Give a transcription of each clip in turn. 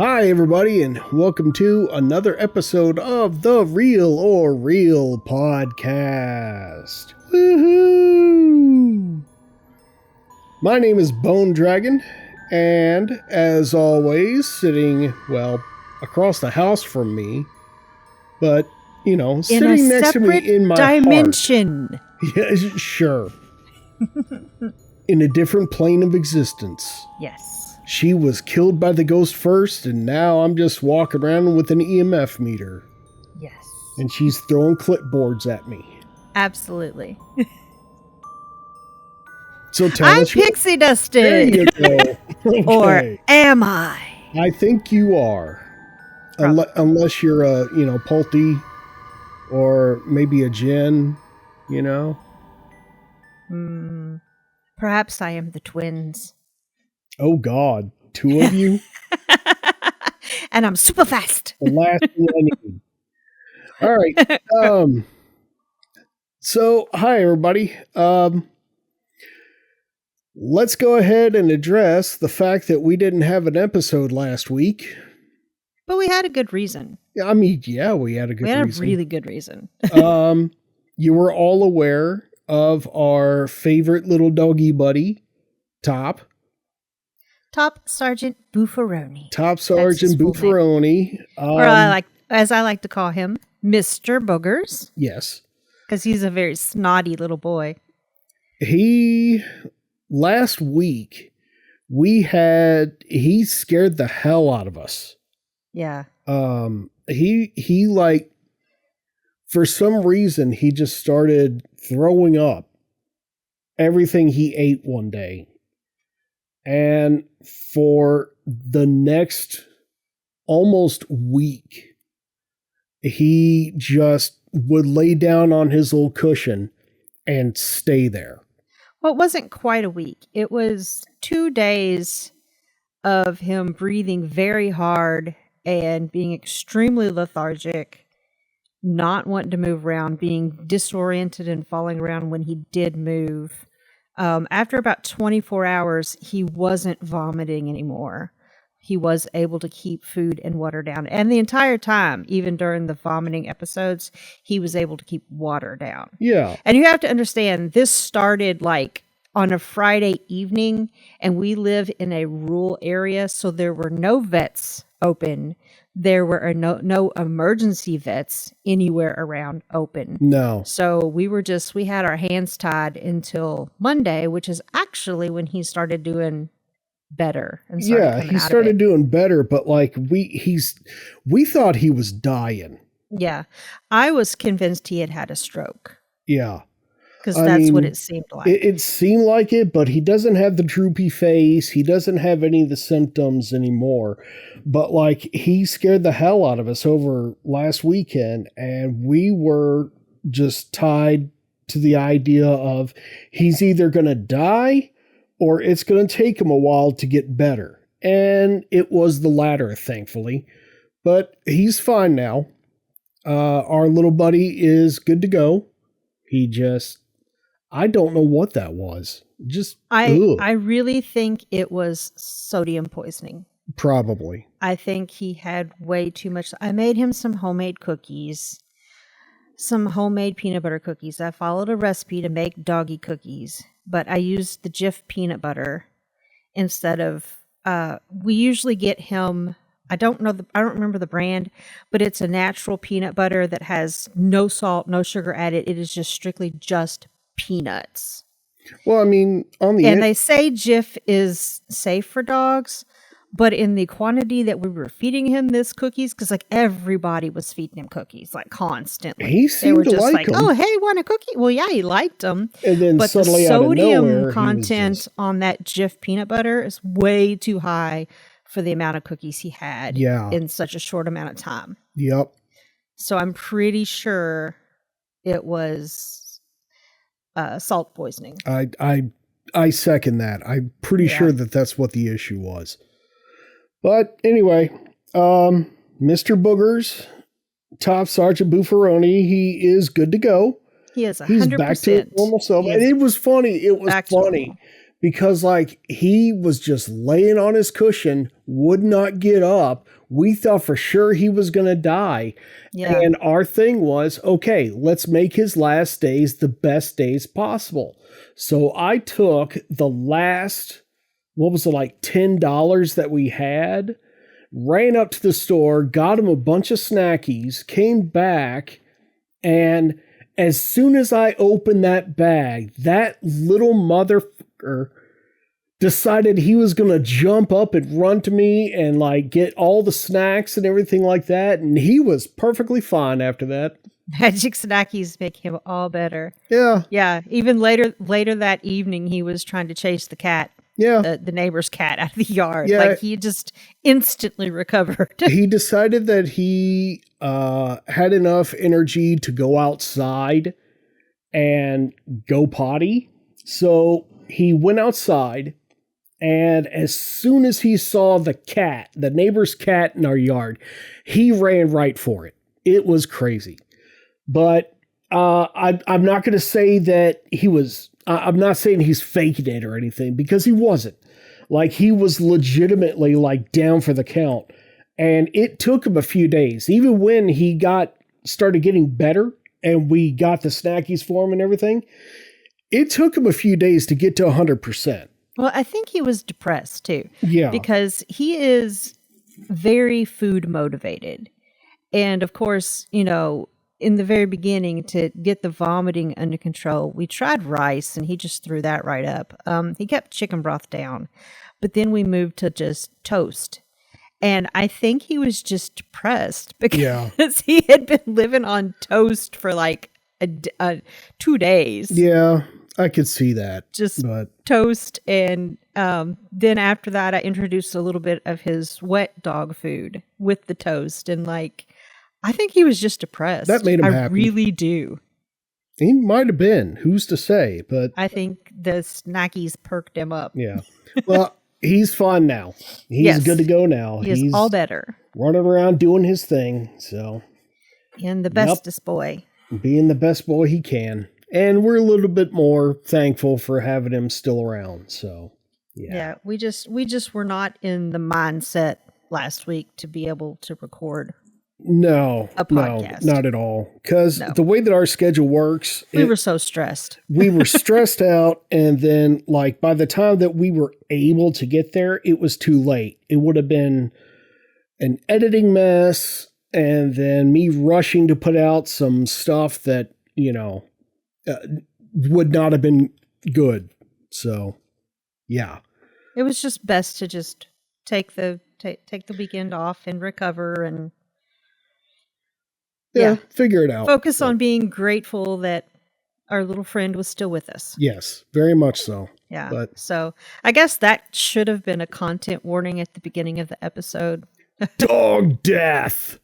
Hi, everybody, and welcome to another episode of the Real or Real podcast. Woohoo! My name is Bone Dragon, and as always, sitting, well, across the house from me, but, you know, sitting next to me in my dimension. Heart. Yeah, sure. In a different plane of existence. Yes. She was killed by the ghost first, and now I'm just walking around with an EMF meter. Yes. And she's throwing clipboards at me. Absolutely. So tell I'm us. pixie dusted. There you go. Okay. Or am I? I think you are. Unless you're a, Pulty or maybe a Jinn, Perhaps I am the twins. Oh, God. Two of you? And I'm super fast. The last thing I need. All right. So, hi, everybody. Let's go ahead and address the fact that we didn't have an episode last week. But we had a good reason. I mean, yeah, we had a good reason. We had a really good reason. You were all aware of our favorite little doggy buddy, Top Sergeant Buffaroni. Top Sergeant Buffaroni. Or as I like to call him, Mr. Boogers. Yes. Because he's a very snotty little boy. Last week, he scared the hell out of us. Yeah. He for some reason, he just started throwing up everything he ate one day. And for the next almost week, he just would lay down on his little cushion and stay there. Well, it wasn't quite a week. It was 2 days of him breathing very hard and being extremely lethargic, not wanting to move around, being disoriented and falling around when he did move. After about 24 hours, he wasn't vomiting anymore. He was able to keep food and water down. And the entire time, even during the vomiting episodes, he was able to keep water down. Yeah. And you have to understand, this started on a Friday evening, and we live in a rural area, so there were no vets open. There were no emergency vets anywhere around open. No. So we had our hands tied until Monday, which is actually when he started doing better. And he started doing better, but we thought he was dying. Yeah. I was convinced he had a stroke. Yeah. Because that's what it seemed like. It seemed like it, but he doesn't have the droopy face. He doesn't have any of the symptoms anymore. But he scared the hell out of us over last weekend, and we were just tied to the idea of he's either going to die or it's going to take him a while to get better. And it was the latter, thankfully. But he's fine now. Our little buddy is good to go. I don't know what that was. I really think it was sodium poisoning. Probably. I think he had way too much. I made him some homemade cookies, some homemade peanut butter cookies. I followed a recipe to make doggy cookies, but I used the Jif peanut butter instead of, we usually get him, I don't remember the brand, but it's a natural peanut butter that has no salt, no sugar added. It is strictly peanuts. Well, I mean, they say Jif is safe for dogs, but in the quantity that we were feeding him this cookies, because everybody was feeding him cookies constantly. He seemed to like them. Oh, hey, want a cookie? Well, yeah, he liked them. And then but the suddenly sodium out of nowhere, content on that Jif peanut butter is way too high for the amount of cookies he had in such a short amount of time. Yep. So I'm pretty sure it was salt poisoning. I second that. I'm pretty sure that's what the issue was. But anyway, Mr. Boogers, Top Sergeant Buffaroni, he is good to go. He is 100%. He's back to normal self. And it was funny. It was funny because like he was just laying on his cushion, would not get up. We thought for sure he was going to die. Yeah. And our thing was, okay, let's make his last days the best days possible. So I took the last, what was it, like $10 that we had, ran up to the store, got him a bunch of snackies, came back, and as soon as I opened that bag, that little motherfucker decided he was going to jump up and run to me and like get all the snacks and everything like that. And he was perfectly fine after that. Magic snackies make him all better. Yeah. Yeah. Even later that evening, he was trying to chase the cat. Yeah. The neighbor's cat out of the yard. Yeah. Like he just instantly recovered. He decided that he had enough energy to go outside and go potty. So he went outside, and as soon as he saw the cat, the neighbor's cat in our yard, he ran right for it. It was crazy. But I'm not going to say that he was, I'm not saying he's faking it or anything, because he wasn't. Like, he was legitimately like down for the count. And it took him a few days, even when he started getting better and we got the snackies for him and everything. It took him a few days to get to 100%. Well, I think he was depressed too. Yeah. Because he is very food motivated. And of course, you know, in the very beginning, to get the vomiting under control, we tried rice and he just threw that right up. He kept chicken broth down, but then we moved to just toast. And I think he was just depressed because he had been living on toast for like 2 days. Yeah, I could see that. Just toast. And then after that, I introduced a little bit of his wet dog food with the toast. And like, I think he was just depressed. That made him happy. I really do. He might have been. Who's to say? But I think the snackies perked him up. Yeah. Well, he's fine now. He's good to go now. He's all better. Running around doing his thing. So. And the bestest boy. Being the best boy he can. And we're a little bit more thankful for having him still around. So, yeah. Yeah. We just were not in the mindset last week to be able to record. No, a podcast. No, not at all. Because the way that our schedule works, we were so stressed. We were stressed out, and then like by the time that we were able to get there, it was too late. It would have been an editing mess, and then me rushing to put out some stuff that, you know, would not have been good. So, yeah. It was just best to just take the weekend off and recover and figure it out. Focus on being grateful that our little friend was still with us. Yes, very much so. Yeah. So I guess that should have been a content warning at the beginning of the episode. Dog death.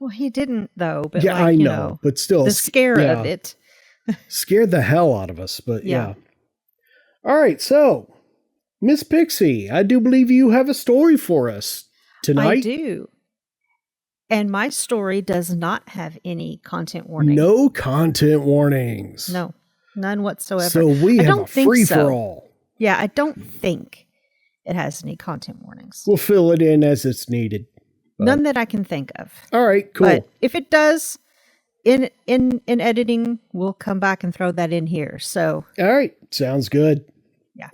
Well, he didn't though. But yeah, I know. But still, the scare of it scared the hell out of us. But yeah. All right. So, Miss Pixie, I do believe you have a story for us tonight. I do. And my story does not have any content warnings. No content warnings. No, none whatsoever. So we have a free-for-all. Yeah, I don't think it has any content warnings. We'll fill it in as it's needed. None that I can think of. All right, cool. But if it does, in editing, we'll come back and throw that in here. So. All right, sounds good. Yeah.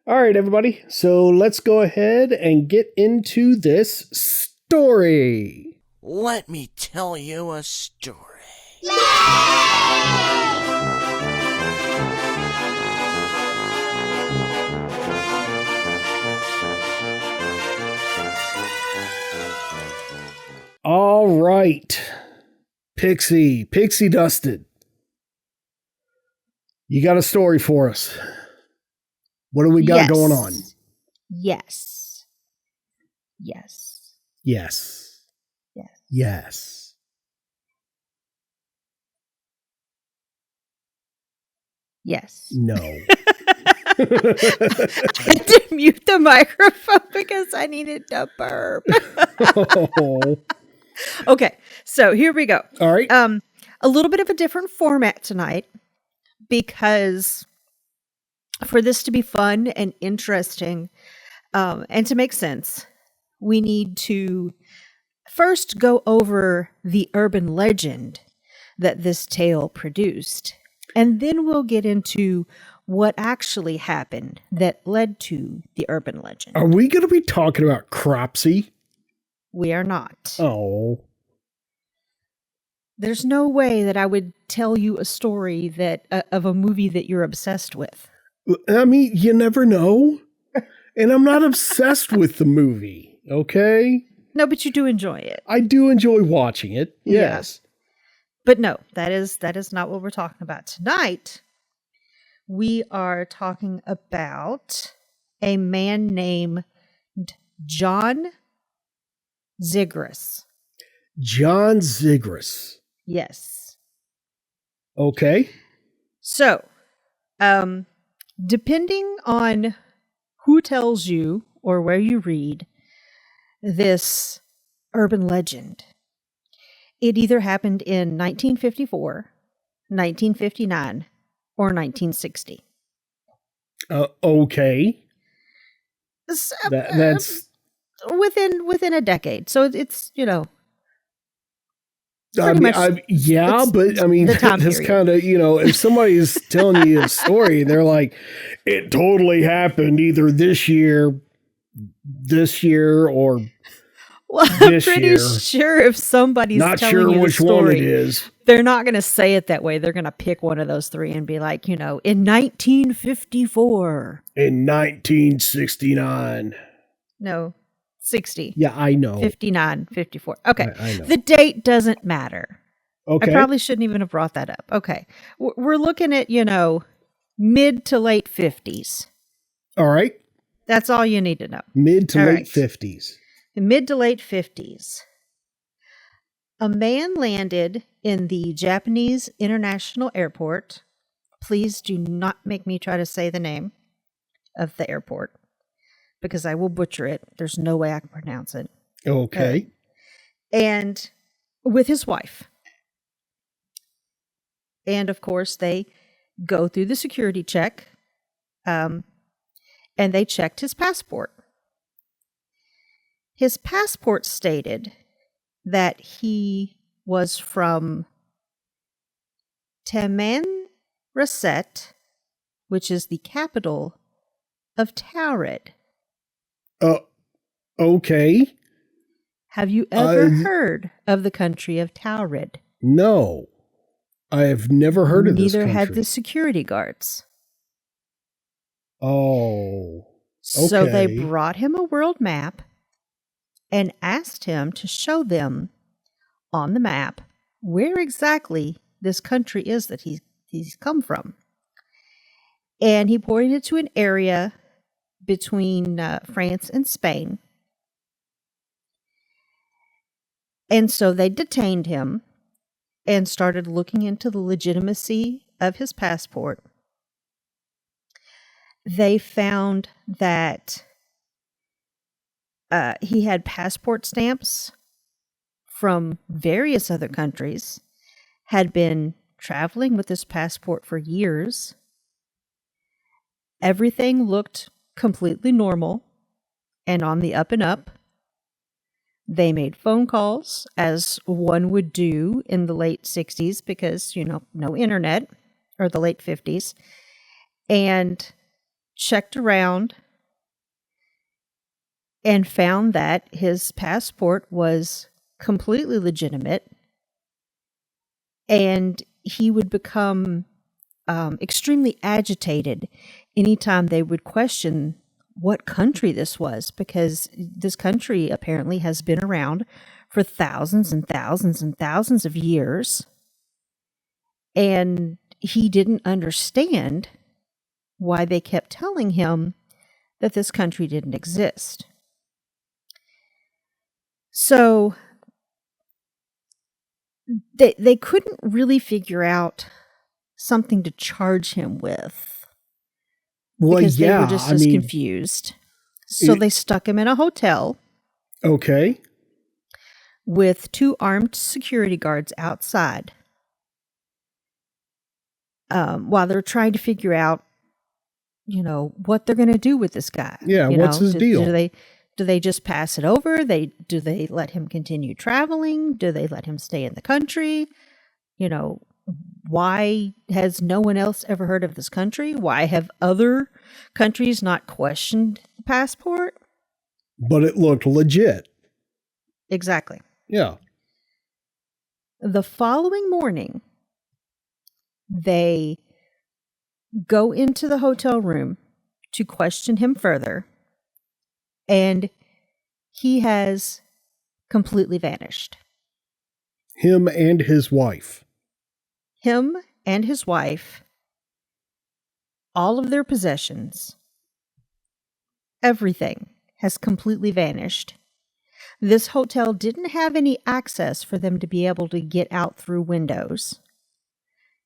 All right, everybody. So let's go ahead and get into this story. Let me tell you a story. All right. Pixie Dusted. You got a story for us. What do we got going on? Yes. Yes. Yes. Yes. Yes. No. I had to mute the microphone because I needed to burp. Oh. Okay, so here we go. All right. A little bit of a different format tonight because for this to be fun and interesting, and to make sense, we need to first go over the urban legend that this tale produced, and then we'll get into what actually happened that led to the urban legend. Are we going to be talking about Cropsy? We are not. Oh. There's no way that I would tell you a story that of a movie that you're obsessed with. I mean, you never know. And I'm not obsessed with the movie, okay? No, but you do enjoy it. I do enjoy watching it, yes. Yeah. But no, that is not what we're talking about tonight. We are talking about a man named John Zigris. John Zigris. Yes. Okay. So, depending on who tells you or where you read this urban legend, it either happened in 1954, 1959, or 1960. Okay. So, That's within a decade. So it's, I pretty mean, much yeah, it's but I mean, the time that's period. kind of, if somebody's telling you a story, they're like, it totally happened either this year, or Well, I'm this pretty year. sure if somebody's Not telling sure you which the story, one it is. they're not going to say it that way. They're going to pick one of those three and be like, in 1954. In 1969. No, 60. Yeah, I know. 59, 54. Okay. I know. The date doesn't matter. Okay. I probably shouldn't even have brought that up. Okay. We're looking at, mid to late 50s. All right. That's all you need to know. Mid to All late right. 50s. Mid to late 50s. A man landed in the Japanese International Airport. Please do not make me try to say the name of the airport because I will butcher it. There's no way I can pronounce it. Okay. And with his wife. And of course, they go through the security check, and they checked his passport. His passport stated that he was from Tamanrasset, which is the capital of Taurid. Okay. Have you ever heard of the country of Taurid? No. I have never heard of this Neither country. had the security guards. Oh. So they okay. brought him a world map and asked him to show them on the map where exactly this country is that he's come from. And he pointed to an area between France and Spain. And so they detained him and started looking into the legitimacy of his passport. They found that he had passport stamps from various other countries, had been traveling with his passport for years. Everything looked completely normal and on the up and up. They made phone calls, as one would do in the late 60s because, no internet, or the late 50s, and checked around and found that his passport was completely legitimate, and he would become extremely agitated anytime they would question what country this was, because this country apparently has been around for thousands and thousands and thousands of years, and he didn't understand why they kept telling him that this country didn't exist. So they couldn't really figure out something to charge him with. Well, because yeah, they were just as confused. So they stuck him in a hotel. Okay. With 2 armed security guards outside. While they're trying to figure out, what they're going to do with this guy. Yeah, what's his deal? Do they just pass it over? Do they let him continue traveling? Do they let him stay in the country? Why has no one else ever heard of this country? Why have other countries not questioned the passport? But it looked legit. Exactly. Yeah. The following morning, they go into the hotel room to question him further, and he has completely vanished. Him and his wife. Him and his wife, all of their possessions, everything has completely vanished. This hotel didn't have any access for them to be able to get out through windows.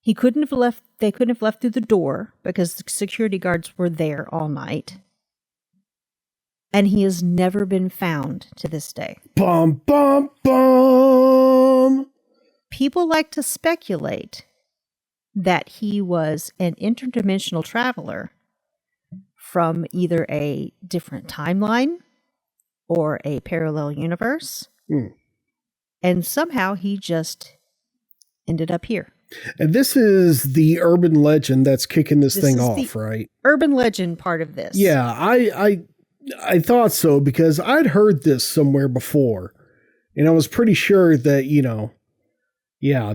They couldn't have left through the door because the security guards were there all night. And he has never been found to this day. Bum, bum, bum. People like to speculate that he was an interdimensional traveler from either a different timeline or a parallel universe. And somehow he just ended up here. And this is the urban legend that's kicking this thing off, right? Urban legend part of this. Yeah, I thought so because I'd heard this somewhere before. And I was pretty sure that,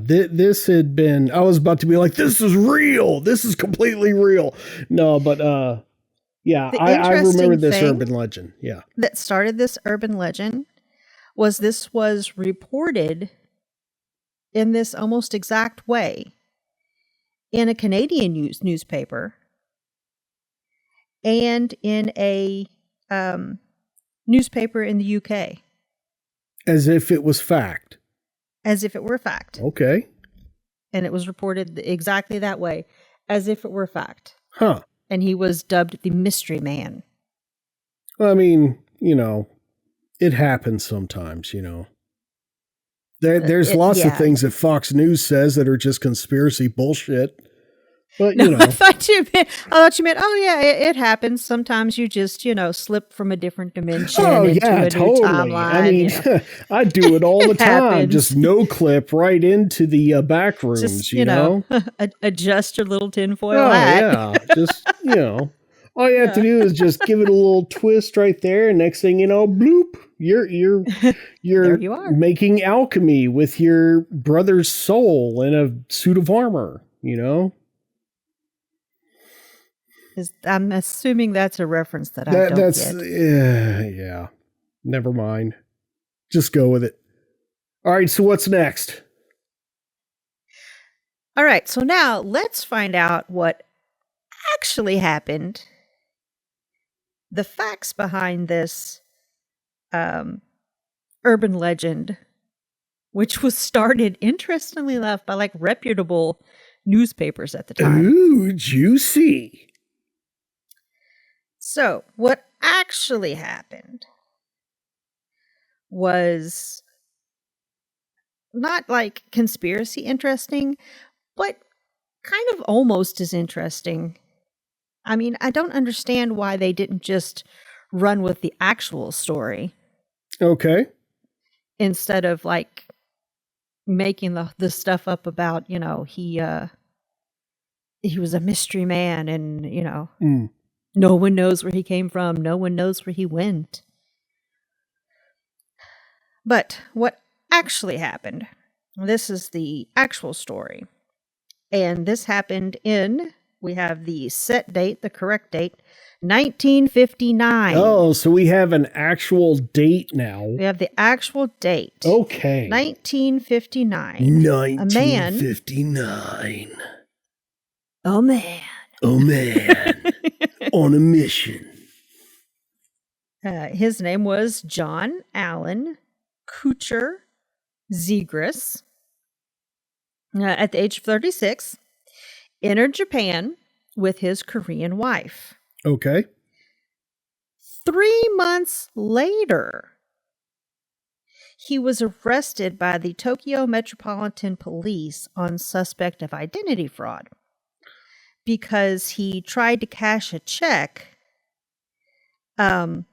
this had been, I was about to be like, this is real. This is completely real. No, but yeah, I remember this urban legend. Yeah. That started this urban legend was reported in this almost exact way in a Canadian newspaper and in a newspaper in the UK. As if it was fact. As if it were fact. Okay. And it was reported exactly that way, as if it were fact. Huh. And he was dubbed the Mystery Man. I mean, it happens sometimes, There's lots of things that Fox News says that are just conspiracy bullshit. But, I thought you meant, oh yeah, it happens. Sometimes you just, slip from a different dimension into a new timeline. I mean, I do it all the time. Happens. Just no clip right into the back rooms, just, know? Adjust your little tinfoil hat. Yeah, just, all you have to do is just give it a little twist right there, and next thing you know, bloop, you're there you are. Making alchemy with your brother's soul in a suit of armor, I'm assuming that's a reference that I don't get. Yeah. Never mind. Just go with it. All right, so what's next? All right, so now let's find out what actually happened. The facts behind this urban legend, which was started, interestingly enough, by reputable newspapers at the time. Ooh, juicy. So, what actually happened was not conspiracy interesting, but kind of almost as interesting. I mean, I don't understand why they didn't just run with the actual story. Okay. Instead of making the stuff up about, he was a mystery man and, no one knows where he came from. No one knows where he went. But what actually happened, this is the actual story. And this happened we have the set date, the correct date, 1959. Oh, so we have an actual date now. We have the actual date. Okay. 1959. 1959. A man. On a mission. His name was John Allen Kucher Zegras. At the age of 36, entered Japan with his Korean wife. Okay. 3 months later, he was arrested by the Tokyo Metropolitan Police on suspect of identity fraud because he tried to cash a check, a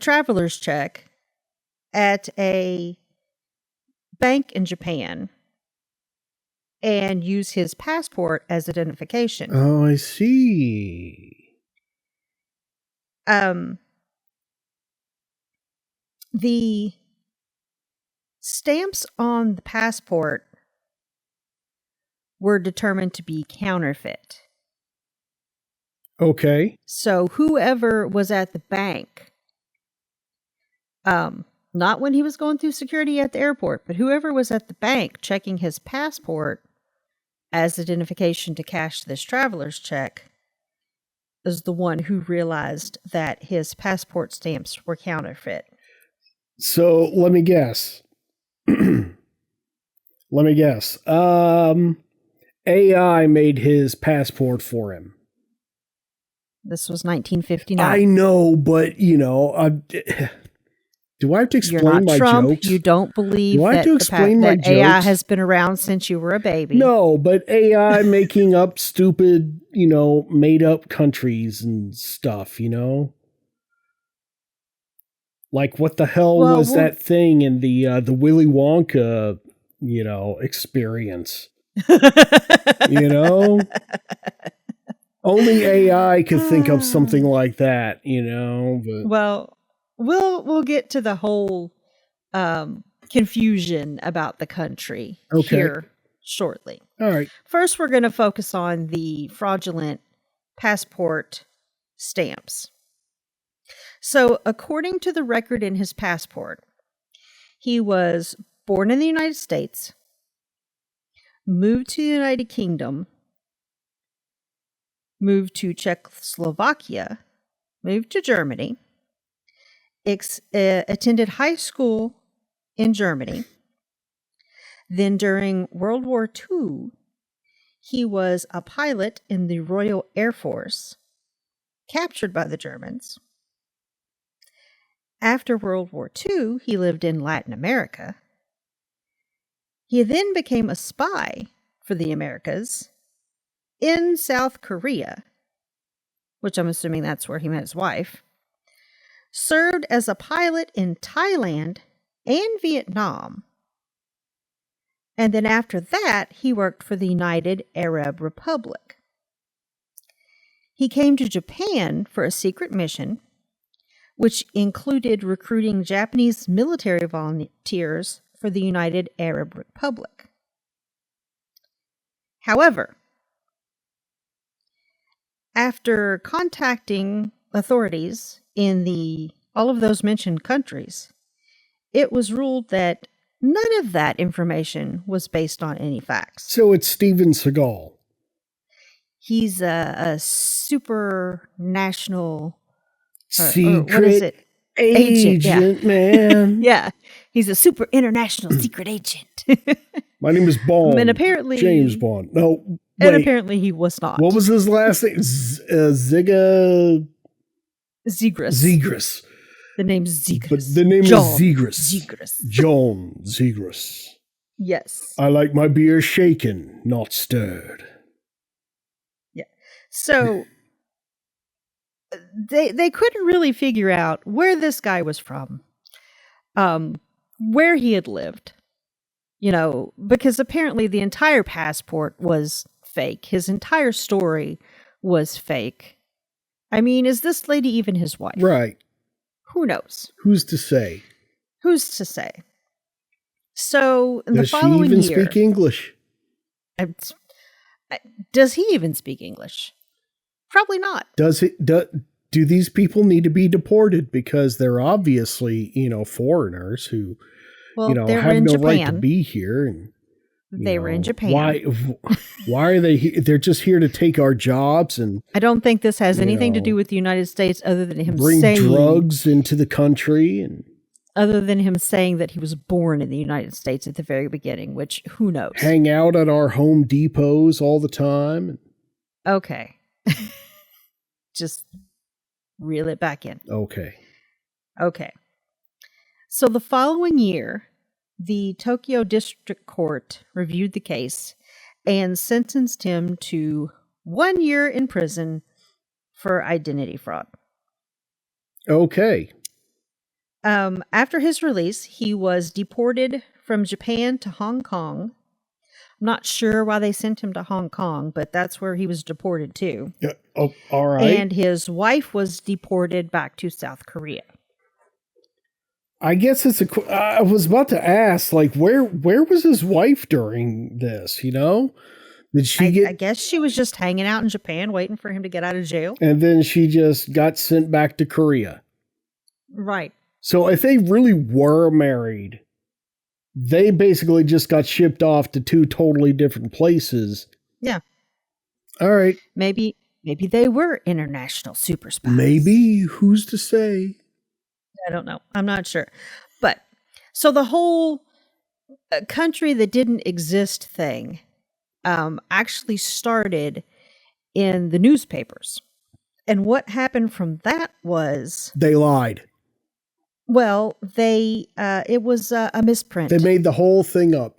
traveler's check, at a bank in Japan and use his passport as identification. Oh, I see. The stamps on the passport were determined to be counterfeit. Okay. So whoever was at the bank, not when he was going through security at the airport, but whoever was at the bank checking his passport as identification to cash this traveler's check is the one who realized that his passport stamps were counterfeit. So let me guess. AI made his passport for him. This was 1959. I know, but do I have to You're explain not my Trump. jokes? You don't believe Do I have that, to explain my that AI jokes? has been around since you were a baby. No, but AI making up stupid, made up countries and stuff, Like what the hell was that thing in the Willy Wonka, experience? Only AI could think of something like that, but Well, we'll get to the whole confusion about the country here shortly. All right. First, we're going to focus on the fraudulent passport stamps. So, according to the record in his passport, he was born in the United States, moved to the United Kingdom, moved to Czechoslovakia, moved to Germany, attended high school in Germany. Then during World War II, he was a pilot in the Royal Air Force, captured by the Germans. After World War II, he lived in Latin America. He then became a spy for the Americas in South Korea, which I'm assuming that's where he met his wife. Served as a pilot in Thailand and Vietnam. And then after that, he worked for the United Arab Republic. He came to Japan for a secret mission, which included recruiting Japanese military volunteers for the United Arab Republic. However, after contacting authorities in all of those mentioned countries, it was ruled that none of that information was based on any facts. So it's Steven Seagal. He's a super national secret what is it? agent, man. Yeah, he's a super international secret agent. My name is Bond. And apparently, James Bond. No, and wait. apparently he was not. What was his last name? Zegras. Zegras. The name's Zegras. But the name John is Zegras. Zegras. John Zegras. Yes. I like my beer shaken, not stirred. Yeah. So they couldn't really figure out where this guy was from, where he had lived, because apparently the entire passport was fake. His entire story was fake. I mean, is this lady even his wife? Right. Who knows? Who's to say? Who's to say? So in Does the following she even year, speak English? Does he even speak English? Probably not. Do these people need to be deported because they're obviously, foreigners who, have no right to be here? And they were in Japan. Why are they here? They're just here to take our jobs, and I don't think this has anything to do with the United States other than him bring saying drugs into the country, and other than him saying that he was born in the United States at the very beginning, which who knows? Hang out at our Home Depots all the time. Okay. Just reel it back in. Okay. So the following year, the Tokyo District Court reviewed the case and sentenced him to 1 year in prison for identity fraud. Okay. After his release, he was deported from Japan to Hong Kong. I'm not sure why they sent him to Hong Kong, but that's where he was deported to. Oh, all right. And his wife was deported back to South Korea. I guess I was about to ask, like, where was his wife during this? You know, did she I guess she was just hanging out in Japan, waiting for him to get out of jail. And then she just got sent back to Korea. Right. So if they really were married, they basically just got shipped off to two totally different places. Yeah. All right. Maybe they were international super spies. Maybe. Who's to say? I don't know. I'm not sure. But so the whole country that didn't exist thing actually started in the newspapers. And what happened from that was they lied. Well, it was a misprint. They made the whole thing up.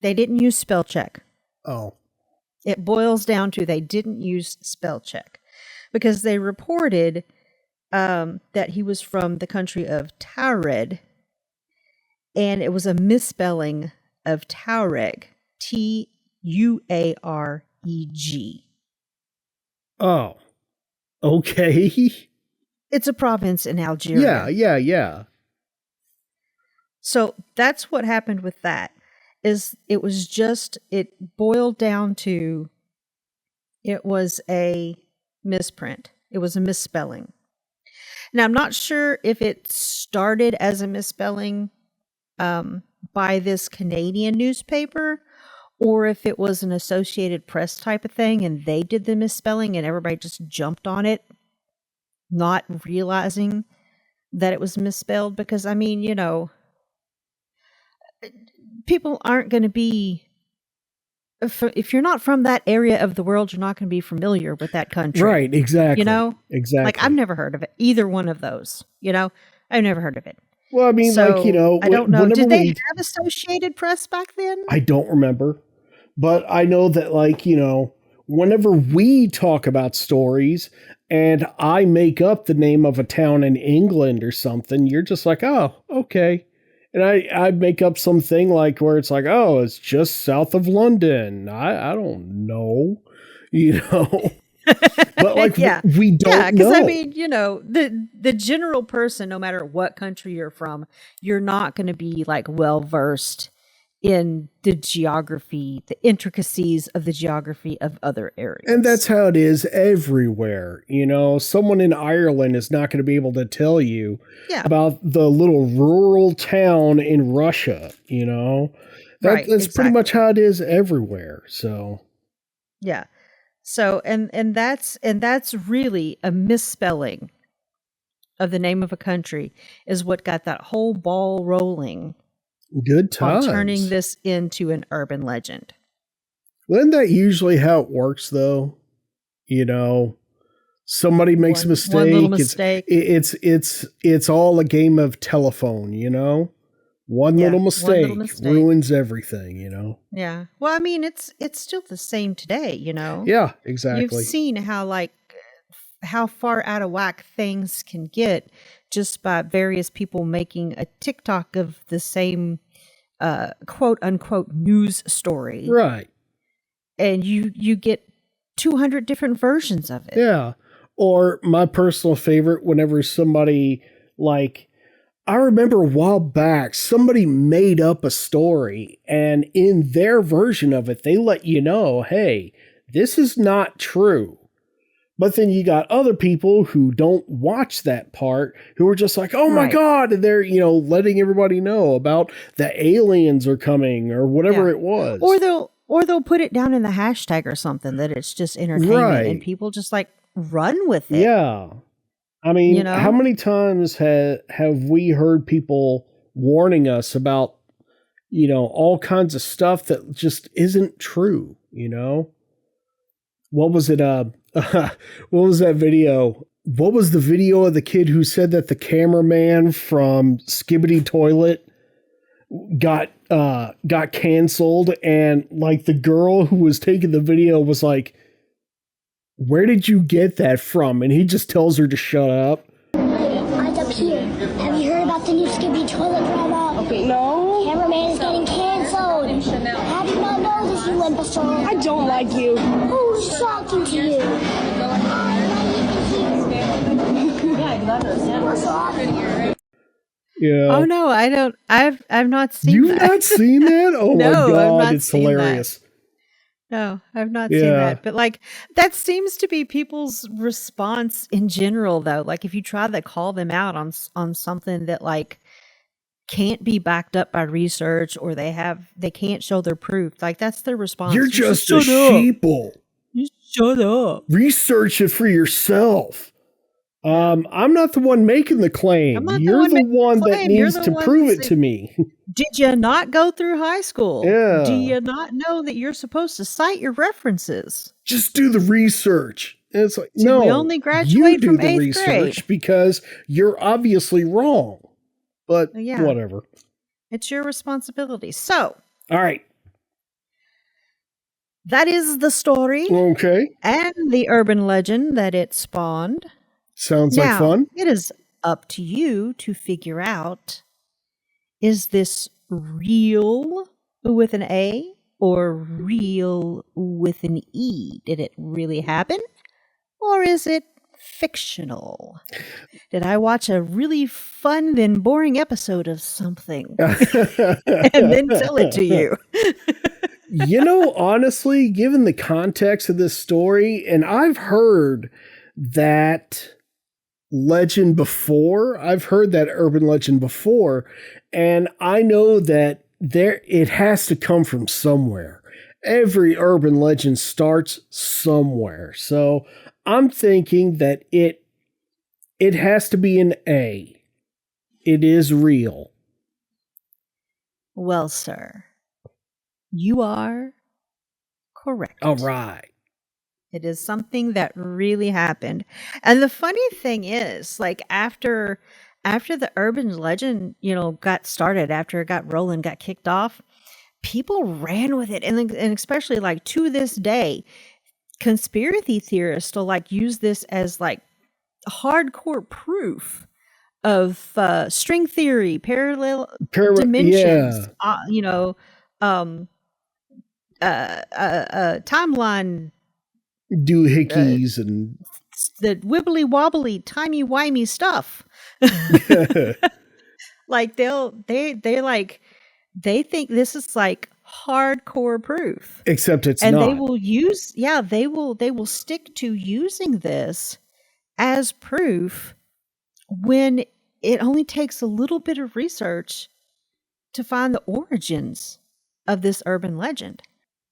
They didn't use spell check. Oh. It boils down to they didn't use spell check because they reported that he was from the country of Tuareg, and it was a misspelling of Tuareg, Tuareg. Oh. Okay. It's a province in Algeria. Yeah. So that's what happened with that. It boiled down to it was a misprint. It was a misspelling. Now, I'm not sure if it started as a misspelling by this Canadian newspaper or if it was an Associated Press type of thing and they did the misspelling and everybody just jumped on it, not realizing that it was misspelled. Because, I mean, you know, people aren't going to be, if you're not from that area of the world, you're not going to be familiar with that country. Right, exactly. You know? Exactly. Like, I've never heard of it. Either one of those, you know? I've never heard of it. Well, I mean, So, like, you know. I don't know. Did they have Associated Press back then? I don't remember. But I know that, like, you know, whenever we talk about stories and I make up the name of a town in England or something, you're just like, oh, okay. And I make up something like where it's like, oh, it's just south of London. I don't know, you know. But like, yeah. we don't know. Because I mean, you know, the general person, no matter what country you're from, you're not going to be like well versed in the geography, the intricacies of the geography of other areas. And that's how it is everywhere. You know, someone in Ireland is not going to be able to tell you about the little rural town in Russia, you know. That's exactly. Pretty much how it is everywhere. So yeah. So and that's really a misspelling of the name of a country is what got that whole ball rolling. Good times. On turning this into an urban legend. Isn't that usually how it works, though? You know, somebody makes a mistake. One little mistake. It's all a game of telephone. You know, one little mistake ruins everything. You know. Yeah. Well, I mean, it's still the same today. You know. Yeah. Exactly. You've seen how far out of whack things can get just by various people making a TikTok of the same quote unquote news story. Right. And you get 200 different versions of it. Yeah. Or my personal favorite, whenever somebody I remember a while back, somebody made up a story and in their version of it, they let you know, hey, this is not true. But then you got other people who don't watch that part who are just like, oh my God. And they're, you know, letting everybody know about the aliens are coming or whatever it was. Or they'll put it down in the hashtag or something that it's just entertainment and people just like run with it. Yeah. I mean, you know? How many times have we heard people warning us about, you know, all kinds of stuff that just isn't true, you know? What was it? What was that video? What was the video of the kid who said that the cameraman from Skibbity Toilet got canceled, and like the girl who was taking the video was like, Where did you get that from? And he just tells her to shut up. Eyes up here. Have you heard about the new Skippy toilet drama? Okay, no. Cameraman is getting canceled. How do you not know this, you imbecile? I don't like you. Who's talking to you? What's up? Yeah. Oh no, I don't. I've not seen You've that. not seen that? Oh No, my I've God, not it's seen that. hilarious. No, I've not seen Yeah. that. But like that seems to be people's response in general, though. Like if you try to call them out on something that like can't be backed up by research, or they can't show their proof, like that's their response. You're You just should a shut up. sheeple. You shut up. Research it for yourself. I'm not the one making the claim. I'm not the You're one the making the one that claim. You're needs the to one prove it that's- to me. Did you not go through high school? Yeah. Do you not know that you're supposed to cite your references? Just do the research. And it's like, Did no, we only you graduate do from the 8th research grade? because you're obviously wrong. But Yeah. whatever. It's your responsibility. So All right. that is the story Okay. and the urban legend that it spawned. Sounds Now, like fun. it is up to you to figure out, is this real with an A or real with an E? Did it really happen? Or is it fictional? Did I watch a really fun then boring episode of something and then tell it to you? Honestly, given the context of this story, and I've heard that legend before, I've heard that urban legend before, and I know that it has to come from somewhere. Every urban legend starts somewhere. So I'm thinking that it has to be an A. It is real. Well, sir, you are correct. All right. It is something that really happened. And the funny thing is, like after the urban legend, got started, after it got rolling, got kicked off, people ran with it. And especially like to this day, conspiracy theorists will like use this as like hardcore proof of string theory, parallel dimensions, timeline, Doohickeys and the wibbly wobbly, timey wimey stuff. Like they think this is like hardcore proof. except it's And not. they will stick to using this as proof when it only takes a little bit of research to find the origins of this urban legend.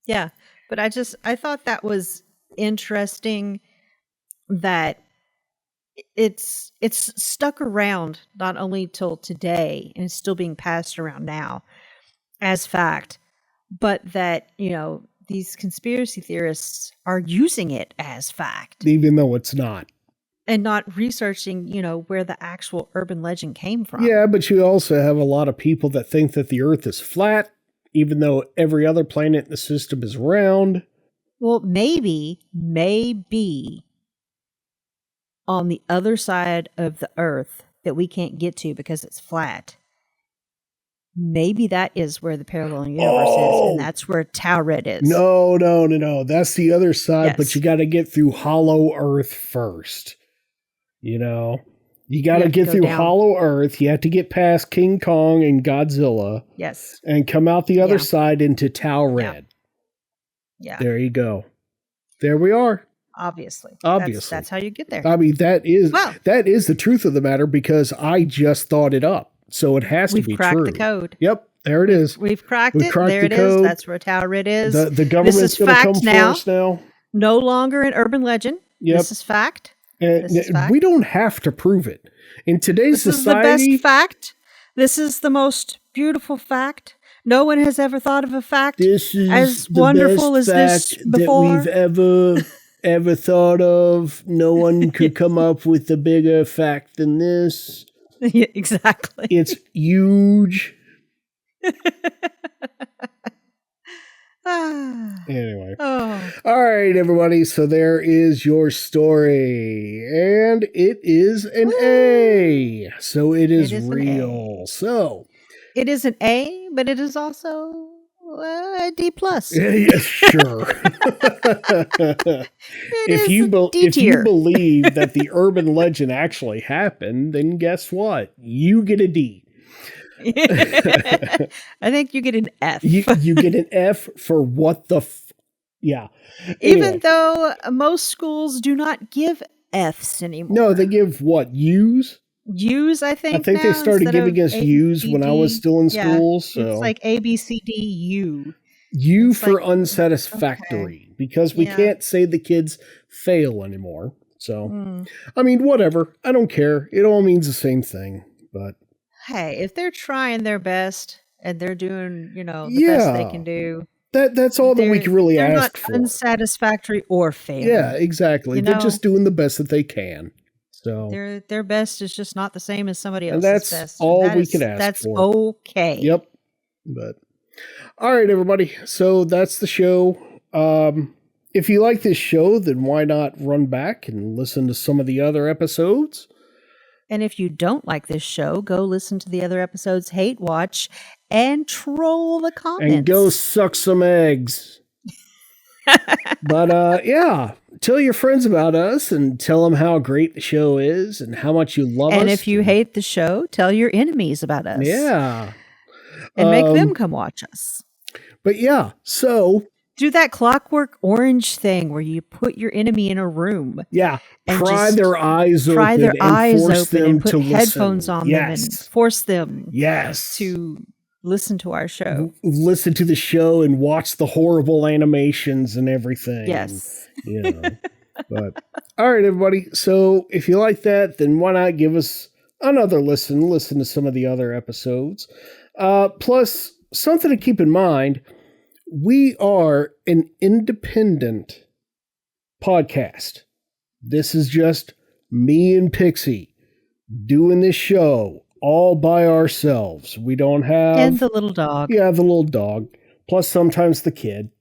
Yeah, but I thought that was interesting that it's stuck around not only till today and it's still being passed around now as fact, but that, these conspiracy theorists are using it as fact Even though it's not. and not researching, where the actual urban legend came from. Yeah, but you also have a lot of people that think that the Earth is flat, even though every other planet in the system is round. Well, maybe on the other side of the Earth that we can't get to because it's flat, maybe that is where the parallel universe is, and that's where Tauret is. No. That's the other side, but Yes. you got to get through Hollow Earth first. You got to have to get go through down. Hollow Earth. You have to get past King Kong and Godzilla Yes. and come out the other Yeah. side into Tauret. Yeah. There you go. There we are. Obviously. Obviously. That's how you get there. I mean, that is Wow. the truth of the matter because I just thought it up. So it has We've to be cracked true. the code. Yep, there it is. We've cracked We've it. cracked There the it is. code. That's where Tauret is. The government's is going to fact come now. for us now. No longer an urban legend. Yep. This is fact. And This is fact. we don't have to prove it. In today's This is the society, best fact. This is the most beautiful fact. No one has ever thought of a fact this is as the wonderful best as this fact before. that we've ever thought of. No one could come up with a bigger fact than this. Yeah, exactly. It's huge. Ah. Anyway. Oh. All right, everybody. So there is your story. And it is an A. So it is It is an real. A. So. It is an A, but it is also a D+. Yeah, sure. If you believe that the urban legend actually happened, then guess what? You get a D. I think you get an F. You get an F for what the yeah. Even though most schools do not give Fs anymore. No, they give what? U's? U's, I think. I think now, they started giving us U's when I was still in school. So it's like A, B, C, D, U. U it's for like, unsatisfactory, okay. because we can't say the kids fail anymore. So, I mean, whatever. I don't care. It all means the same thing. But hey, if they're trying their best and they're doing, the best they can do. That's all that we can really ask for. They're not unsatisfactory or failing. Yeah, exactly. They're just doing the best that they can. So their best is just not the same as somebody else's and that's best. all we can ask that's for. That's okay. Yep. But all right, everybody. So that's the show. If you like this show, then why not run back and listen to some of the other episodes? And if you don't like this show, go listen to the other episodes, hate watch, and troll the comments. And go suck some eggs. But yeah, tell your friends about us and tell them how great the show is and how much you love us. And if you hate the show, tell your enemies about us. Yeah. And make them come watch us. But yeah, so do that Clockwork Orange thing where you put your enemy in a room. Yeah. And pry their eyes open and put to headphones listen. on them and force them to listen to our show. Listen to the show and watch the horrible animations and everything. Yes. But all right, everybody. So if you like that, then why not give us another listen? Listen to some of the other episodes. Plus, something to keep in mind. We are an independent podcast. This is just me and Pixie doing this show all by ourselves. We don't have... And the little dog. Yeah, the little dog. Plus sometimes the kid.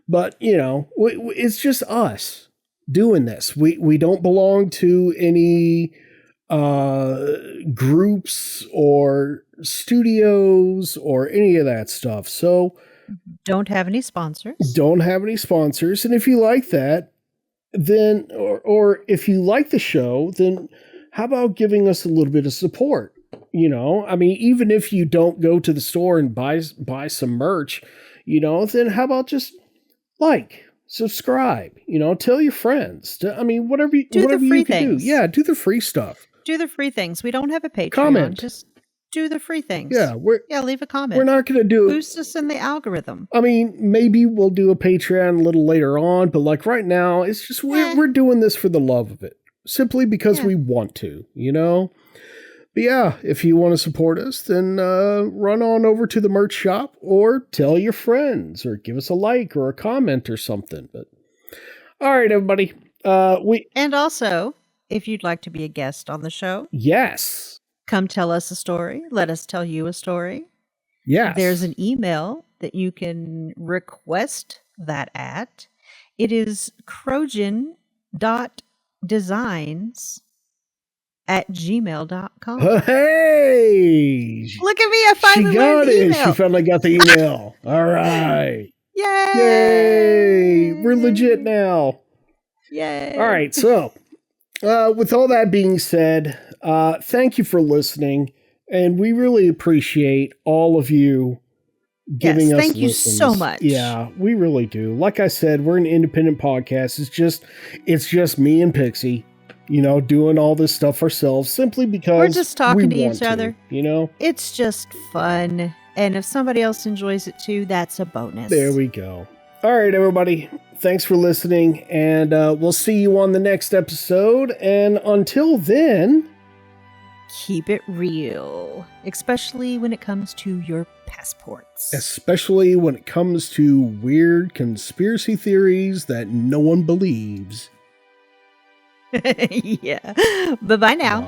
But, it's just us doing this. We don't belong to any groups or studios or any of that stuff. So... Don't have any sponsors. And if you like that, then, or if you like the show, then how about giving us a little bit of support? I mean, even if you don't go to the store and buy some merch, then how about just subscribe, tell your friends. Whatever you can do. Yeah, do the free stuff. Do the free things. We don't have a Patreon. Comment. Just do the free things. Yeah, leave a comment. We're not going to do it. Boost us in the algorithm. I mean, maybe we'll do a Patreon a little later on, but right now, it's just we're doing this for the love of it, simply because we want to, But yeah, if you want to support us, then run on over to the merch shop or tell your friends or give us a like or a comment or something. But all right, everybody, and also, if you'd like to be a guest on the show, yes. Come tell us a story. Let us tell you a story. Yes. There's an email that you can request that at. It is crojan.designs@gmail.com. Hey! Look at me. I finally learned the email. She finally got the email. All right. Yay! Yay! We're legit now. Yay! All right. So, with all that being said, thank you for listening, and we really appreciate all of you giving us thank you listens. so much. Yeah, we really do. Like I said, we're an independent podcast. It's just me and Pixie, doing all this stuff ourselves simply because we're just talking to each other. It's just fun, and if somebody else enjoys it too, that's a bonus. There we go. All right, everybody. Thanks for listening, and we'll see you on the next episode. And until then, keep it real, especially when it comes to your passports. Especially when it comes to weird conspiracy theories that no one believes. Yeah. Bye-bye now.